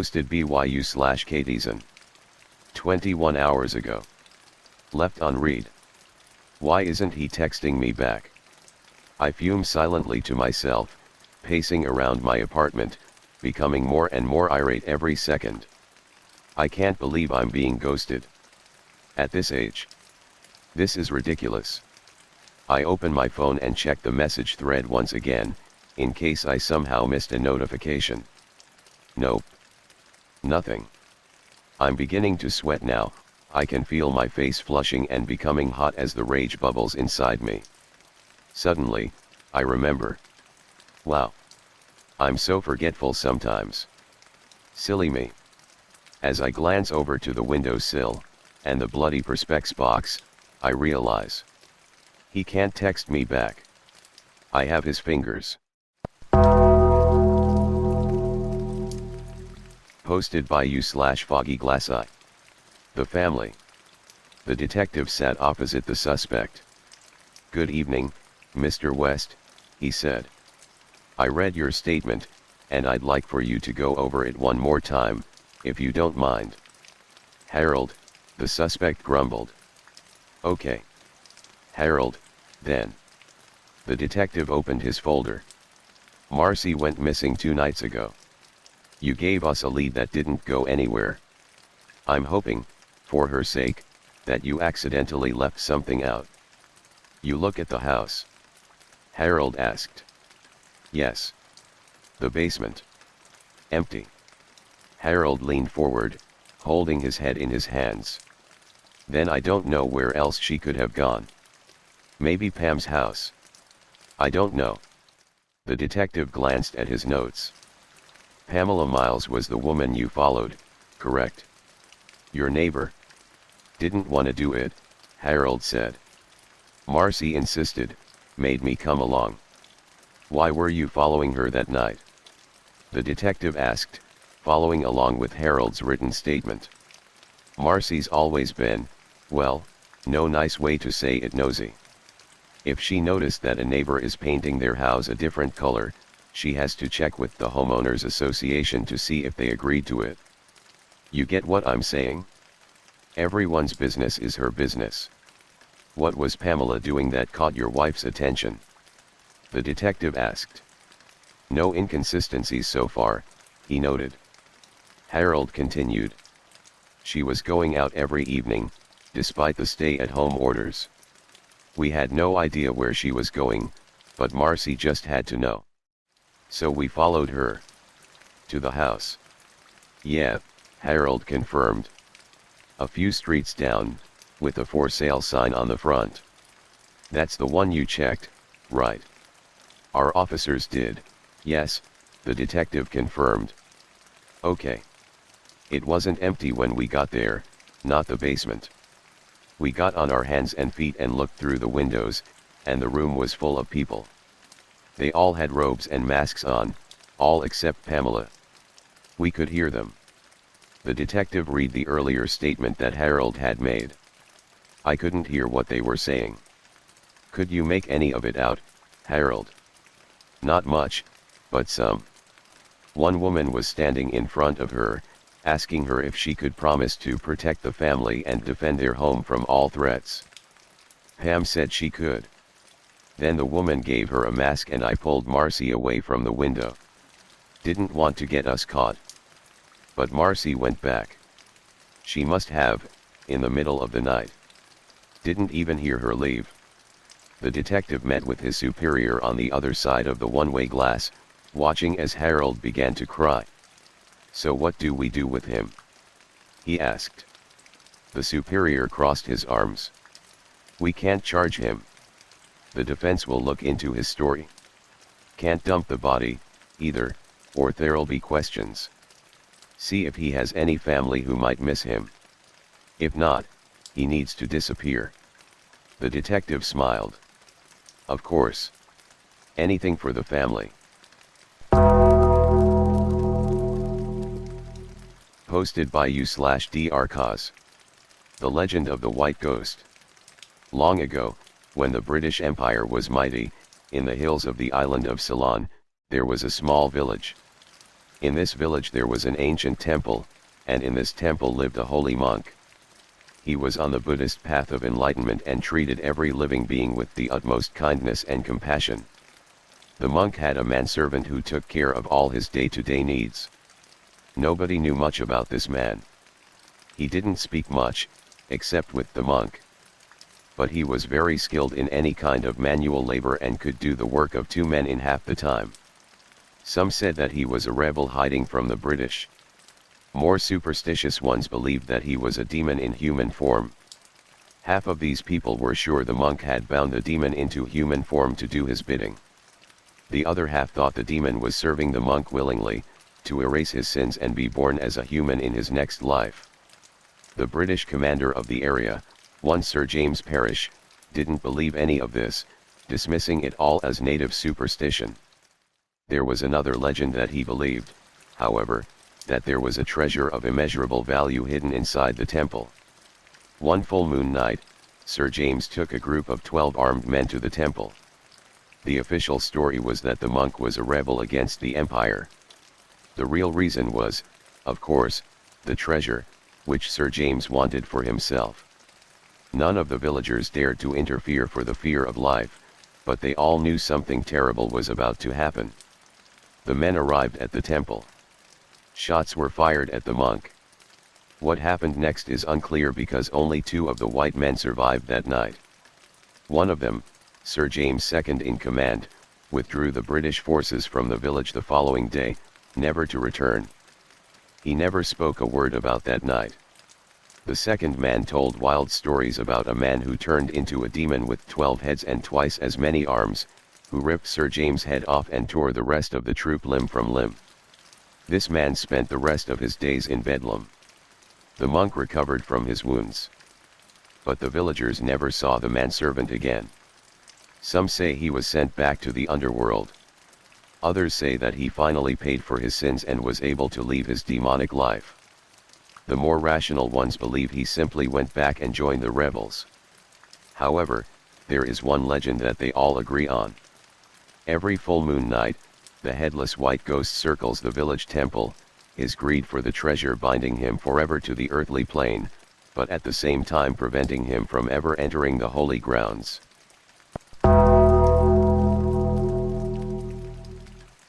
Posted BYU/Katieson. 21 hours ago. Left unread. Why isn't he texting me back? I fume silently to myself, pacing around my apartment, becoming more and more irate every second. I can't believe I'm being ghosted. At this age. This is ridiculous. I open my phone and check the message thread once again, in case I somehow missed a notification. Nope. Nothing. I'm beginning to sweat now. I can feel my face flushing and becoming hot as the rage bubbles inside me. Suddenly, I remember. Wow. I'm so forgetful sometimes. Silly me. As I glance over to the windowsill, and the bloody perspex box, I realize. He can't text me back. I have his fingers. Posted by you/foggyglasseye. The family. The detective sat opposite the suspect. Good evening, Mr. West, he said. I read your statement, and I'd like for you to go over it one more time, if you don't mind. Harold, the suspect grumbled. Okay. Harold, then. The detective opened his folder. Marcy went missing 2 nights ago. You gave us a lead that didn't go anywhere. I'm hoping, for her sake, that you accidentally left something out. You look at the house? Harold asked. Yes. The basement. Empty. Harold leaned forward, holding his head in his hands. Then I don't know where else she could have gone. Maybe Pam's house. I don't know. The detective glanced at his notes. Pamela Miles was the woman you followed, correct? Your neighbor. Didn't want to do it, Harold said. Marcy insisted, made me come along. Why were you following her that night? The detective asked, following along with Harold's written statement. Marcy's always been, well, no nice way to say it, nosy. If she noticed that a neighbor is painting their house a different color, she has to check with the homeowners association to see if they agreed to it. You get what I'm saying? Everyone's business is her business. What was Pamela doing that caught your wife's attention? The detective asked. No inconsistencies so far, he noted. Harold continued. She was going out every evening, despite the stay-at-home orders. We had no idea where she was going, but Marcy just had to know. So we followed her. To the house. Yeah, Harold confirmed. A few streets down, with a for sale sign on the front. That's the one you checked, right? Our officers did, yes, the detective confirmed. Okay. It wasn't empty when we got there, not the basement. We got on our hands and feet and looked through the windows, and the room was full of people. They all had robes and masks on, all except Pamela. We could hear them. The detective read the earlier statement that Harold had made. I couldn't hear what they were saying. Could you make any of it out, Harold? Not much, but some. One woman was standing in front of her, asking her if she could promise to protect the family and defend their home from all threats. Pam said she could. Then the woman gave her a mask and I pulled Marcy away from the window. Didn't want to get us caught. But Marcy went back. She must have, in the middle of the night. Didn't even hear her leave. The detective met with his superior on the other side of the one-way glass, watching as Harold began to cry. So what do we do with him? He asked. The superior crossed his arms. We can't charge him. The defense will look into his story. Can't dump the body, either, or there'll be questions. See if he has any family who might miss him. If not, he needs to disappear. The detective smiled. Of course. Anything for the family. Posted by you/darr. The Legend of the White Ghost. Long ago, when the British Empire was mighty, in the hills of the island of Ceylon, there was a small village. In this village there was an ancient temple, and in this temple lived a holy monk. He was on the Buddhist path of enlightenment and treated every living being with the utmost kindness and compassion. The monk had a manservant who took care of all his day-to-day needs. Nobody knew much about this man. He didn't speak much, except with the monk. But he was very skilled in any kind of manual labor and could do the work of 2 men in half the time. Some said that he was a rebel hiding from the British. More superstitious ones believed that he was a demon in human form. Half of these people were sure the monk had bound the demon into human form to do his bidding. The other half thought the demon was serving the monk willingly, to erase his sins and be born as a human in his next life. The British commander of the area, one Sir James Parrish, didn't believe any of this, dismissing it all as native superstition. There was another legend that he believed, however, that there was a treasure of immeasurable value hidden inside the temple. One full moon night, Sir James took a group of 12 armed men to the temple. The official story was that the monk was a rebel against the empire. The real reason was, of course, the treasure, which Sir James wanted for himself. None of the villagers dared to interfere for the fear of life, but they all knew something terrible was about to happen. The men arrived at the temple. Shots were fired at the monk. What happened next is unclear because only 2 of the white men survived that night. One of them, Sir James, second in command, withdrew the British forces from the village the following day, never to return. He never spoke a word about that night. The second man told wild stories about a man who turned into a demon with 12 heads and twice as many arms, who ripped Sir James' head off and tore the rest of the troop limb from limb. This man spent the rest of his days in Bedlam. The monk recovered from his wounds. But the villagers never saw the manservant again. Some say he was sent back to the underworld. Others say that he finally paid for his sins and was able to leave his demonic life. The more rational ones believe he simply went back and joined the rebels. However, there is one legend that they all agree on. Every full moon night, the headless white ghost circles the village temple, his greed for the treasure binding him forever to the earthly plane, but at the same time preventing him from ever entering the holy grounds.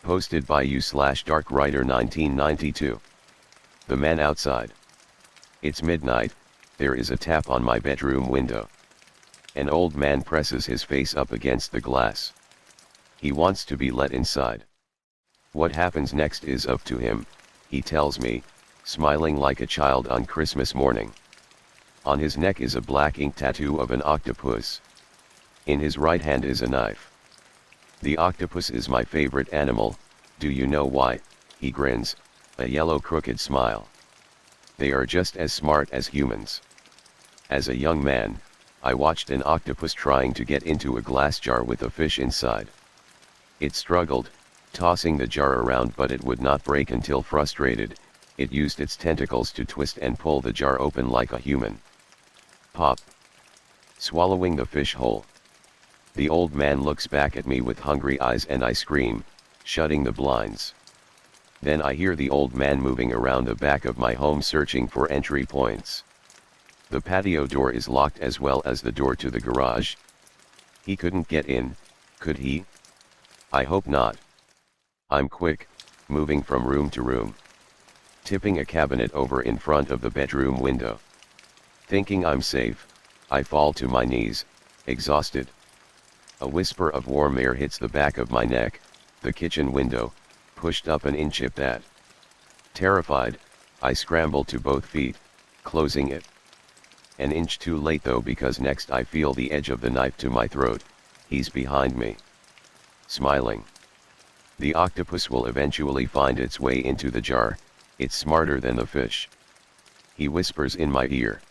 Posted by u/darkwriter 1992. The man outside. It's midnight, there is a tap on my bedroom window. An old man presses his face up against the glass. He wants to be let inside. What happens next is up to him, he tells me, smiling like a child on Christmas morning. On his neck is a black ink tattoo of an octopus. In his right hand is a knife. The octopus is my favorite animal, do you know why? He grins, a yellow crooked smile. They are just as smart as humans. As a young man, I watched an octopus trying to get into a glass jar with a fish inside. It struggled, tossing the jar around, but it would not break until frustrated, it used its tentacles to twist and pull the jar open like a human. Pop. Swallowing the fish whole. The old man looks back at me with hungry eyes and I scream, shutting the blinds. Then I hear the old man moving around the back of my home searching for entry points. The patio door is locked as well as the door to the garage. He couldn't get in, could he? I hope not. I'm quick, moving from room to room. Tipping a cabinet over in front of the bedroom window. Thinking I'm safe, I fall to my knees, exhausted. A whisper of warm air hits the back of my neck, the kitchen window, pushed up an inch if that. Terrified, I scramble to both feet, closing it. An inch too late though, because next I feel the edge of the knife to my throat, he's behind me. Smiling. The octopus will eventually find its way into the jar, it's smarter than the fish. He whispers in my ear.